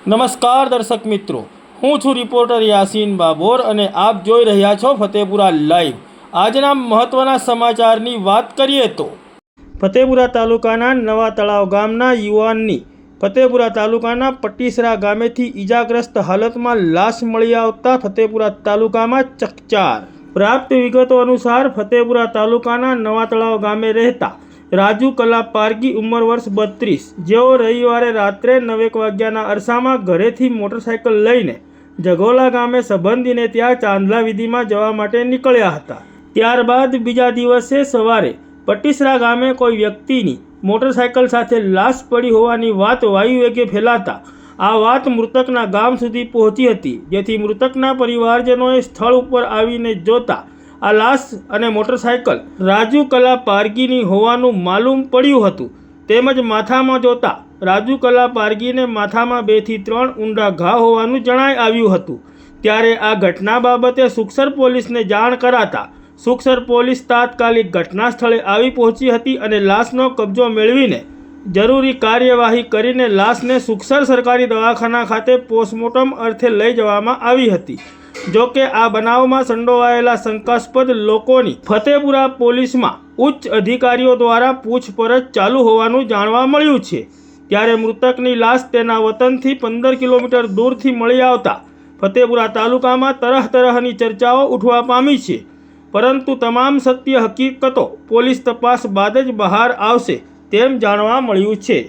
નમસ્કાર દર્શક મિત્રો, હું છું રિપોર્ટર યાસીન બાબોર અને આપ જોઈ રહ્યા છો ફતેપુરા લાઈવ। આજના મહત્વના સમાચારની વાત કરીએ તો ફતેપુરા તાલુકાના નવા તળાવ ગામના યુવાનની ફતેપુરા તાલુકાના પટીસરા ગામેથી ઈજાગ્રસ્ત હાલતમાં લાશ મળી આવતા ફતેપુરા તાલુકામાં ચકચાર। પ્રાપ્ત વિગતો અનુસાર ફતેપુરા તાલુકાના નવા તળાવ ગામે રહેતા રાજુ કલા પારગી ઉંમર વર્ષ 32 જેઓ રવિવારે રાત્રે 9 વાગ્યાના અરસામાં ઘરેથી મોટરસાઇકલ લઈને જગોલા ગામે સંબંધીને ત્યાં ચાંદલા વિધિમાં જવા માટે નીકળ્યા હતા। ત્યારબાદ બીજા દિવસે સવારે પટીસરા ગામે કોઈ વ્યક્તિની મોટરસાઇકલ સાથે લાશ પડી હોવાની વાત વાયુવેગે ફેલાતા આ વાત મૃતકના ગામ સુધી પહોંચી હતી, જેથી મૃતકના પરિવારજનોએ સ્થળ ઉપર આવીને જોતા આ લાશ અને મોટરસાઇકલ રાજુ કલા પારગીની હોવાનું માલુમ પડ્યું હતું। તેમજ માથામાં જોતા રાજુ કલા પારગીને માથામાં 2 થી 3 ઊંડા ઘા હોવાનું જણાઈ આવ્યું હતું। ત્યારે આ ઘટના બાબતે સુખસર પોલીસને જાણ કરાતા સુખસર પોલીસ તાત્કાલિક ઘટના સ્થળે આવી પહોંચી હતી અને લાશનો કબજો મેળવીને જરૂરી કાર્યવાહી કરીને લાશને સુખસર સરકારી દવાખાના ખાતે પોસ્ટમોર્ટમ અર્થે લઈ જવામાં આવી હતી। જો કે આ બનાવમાં સંડોવાયેલા શંકાસ્પદ લોકોની ફતેપુરા પોલીસમાં ઉચ્ચ અધિકારીઓ દ્વારા પૂછપરછ ચાલુ હોવાનું જાણવા મળ્યું છે। ત્યારે મૃતકની લાશ તેના વતનથી 15 કિલોમીટર દૂરથી મળી આવતા ફતેપુરા તાલુકામાં તરહની ચર્ચાઓ ઉઠવા પામી છે, પરંતુ તમામ સત્ય હકીકતો પોલીસ તપાસ બાદ જ બહાર આવશે તેમ જાણવા મળ્યું છે।